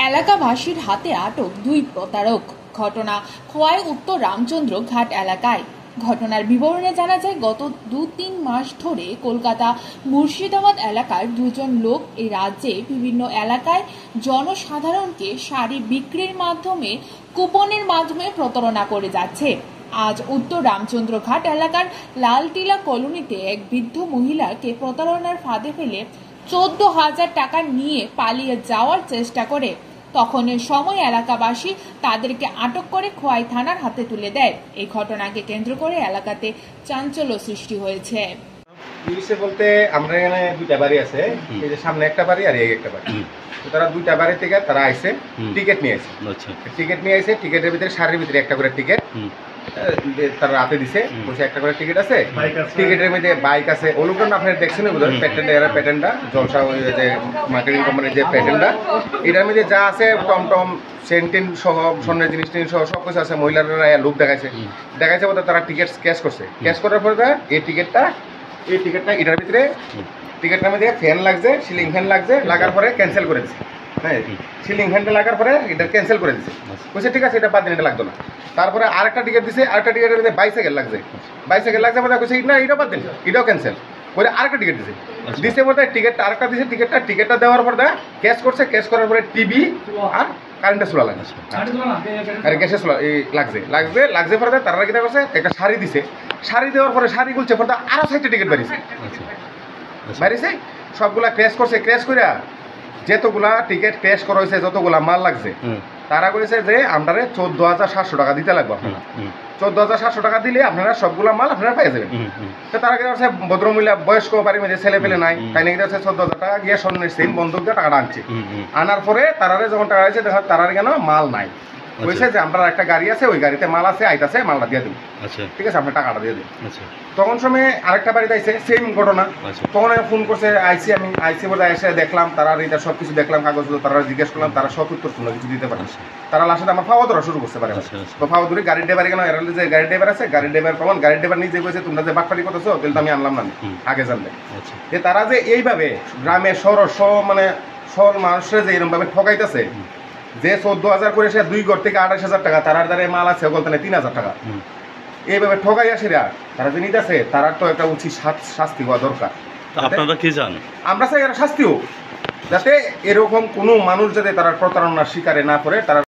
এলাকাবাসীর হাতে আটক দুই প্রতারক। ঘটনা খোয়াই উত্তর রামচন্দ্র ঘাট এলাকায়। ঘটনার বিবরণে জানা যায়, গত 2-3 মাস ধরে কলকাতা মুর্শিদাবাদ এলাকার দুজন লোক এই রাজ্যে বিভিন্ন এলাকায় জনসাধারণকে শাড়ি বিক্রির মাধ্যমে কুপনের মাধ্যমে প্রতারণা করে যাচ্ছে। আজ উত্তর রামচন্দ্র ঘাট এলাকার লালটিলা কলোনিতে এক বৃদ্ধ মহিলাকে প্রতারণার ফাঁদে ফেলে 14,000 টাকা নিয়ে পালিয়ে যাওয়ার চেষ্টা করে। তখন সময় এলাকাবাসী তাদেরকে আটক করে খোয়াই থানার হাতে তুলে দেয়। এই ঘটনাকে কেন্দ্র করে এলাকাতে চাঞ্চল্য সৃষ্টি হয়েছে। পুলিশে বলতে আমরা এখানে দুইটা বাড়ি আছে, এই যে সামনে একটা বাড়ি আর এই একটা বাড়ি। তো তারা দুইটা বাড়ি থেকে তারা আইছে, টিকিট নিয়ে আসে। টিকিট নিয়ে আসে, টিকিটের ভিতরে শাড়ির ভিতরে একটা করে টিকিট তারা রাতে দিছে, বসে একটা করে টিকিট আছে। টিকিটের মধ্যে বাইক আছে, ওলুকন আপনার দেখছেন প্যাটেন্ডা জলসা যে মার্কেটিং কোম্পানির যে প্যাটেন্ডা, এটার মধ্যে যা আছে টমটম সেন্টিন সহ স্বর্ণের জিনিস টিনিস সহ সব কিছু আছে। মহিলারা লোক দেখাইছে বলতে তারা টিকিট ক্যাশ করছে। ক্যাশ করার পরে এই টিকিটটা এটার ভিতরে টিকিটটার মধ্যে ফ্যান লাগছে, সিলিং ফ্যান লাগছে, লাগার পরে ক্যান্সেল করে দিচ্ছে। হ্যাঁ, সিলিং ফ্যানটা লাগার পরে এটা ক্যান্সেল করে দিচ্ছে। বলছে ঠিক আছে, এটা বাদ দিন, এটা লাগতো না। তারপরে আরেকটা টিকিট দিছে, আরেকটা টিকিটের মধ্যে বাইসাইকেল লাগছে বলে বলছে না, এটা বাদ দিন, এটাও ক্যান্সেল করে আরেকটা টিকিট দিছে বলতে টিকিটটা আরেকটা দিছে। টিকিটটা দেওয়ার পর ক্যাশ করছে। ক্যাশ করার পরে টিভি আর কারেন্টের চুলা লাগছে, আর গ্যাসের চুলা লাগছে পরে তারা কিনা করছে, একটা শাড়ি দিছে। শাড়ি দেওয়ার পরে শাড়ি খুলছে পরে আরো 6টা টিকিট বাড়িছে। সবগুলা ক্র্যাশ করছে। ক্র্যাশ করে যতগুলা টিকিট ক্র্যাশ করা হয়েছে, যতগুলা মাল লাগছে, তারা করেছে যে আমরা 14,700 টাকা দিতে লাগবে। আপনারা 14,700 টাকা দিলে আপনারা সবগুলা মাল আপনারা পেয়ে যাবেন। তো তারা কি করছে, ভদ্রমহিলা বয়স্ক বাড়ির মধ্যে ছেলে পেলে নাই, তাই নাকি 14,000 টাকা গিয়ে স্বর্ণের সেন বন্ধক দিয়ে টাকাটা আনছে। আনার পরে তারা যখন টাকা আছে, দেখা তারা কেন মাল নাই, বলছে যে আমরা একটা গাড়ি আছে, ওই গাড়িতে মাল আছে, আইতাছে, মালটা দিয়ে দেবো। ঠিক আছে, আপনার টাকাটা দিয়ে দেবো। তখন সময় আরেকটা বাড়িতে আইসে, সেম ঘটনা। তখন আমি ফোন করছে, আইসি বলে এসে দেখলাম তারা এটা সব কিছু দেখলাম, কাগজগুলো তারা জিজ্ঞেস করলাম, তারা সব উত্তর শুনলো, কিছু দিতে পারে। তারা লাস্টে আমার ফাওয়া ধরা শুরু করতে পারে। তো ফাওয়া ধরে গাড়ির ড্রাইভার কেন এরালে যে গাড়ির ড্রাইভার আছে, গাড়ির ড্রাইভার প্রমাণ, গাড়ির ড্রাইভার নিজে বলছে তোমরা যে বাটপাটি করতেছো, তাহলে তো আমি আনলাম না, আগে জানলে। যে তারা যে এইভাবে গ্রামে মানে সব মানুষের যে এরকম ভাবে ঠকাইতেছে, যে 14,000 করে সে 2 ঘর থেকে 28,000 টাকা, তার দ্বারা মাল আছে বলতে 3,000 টাকা, এইভাবে ঠকাই আসিরা তারা যে নিতেছে, তার তো একটা উচিত শাস্তি হওয়া দরকার। আপনারা কি চান? আমরা চাই এরা শাস্তি হোক, যাতে এরকম কোনো মানুষ যাতে তারা প্রতারণার শিকারে না করে। তারা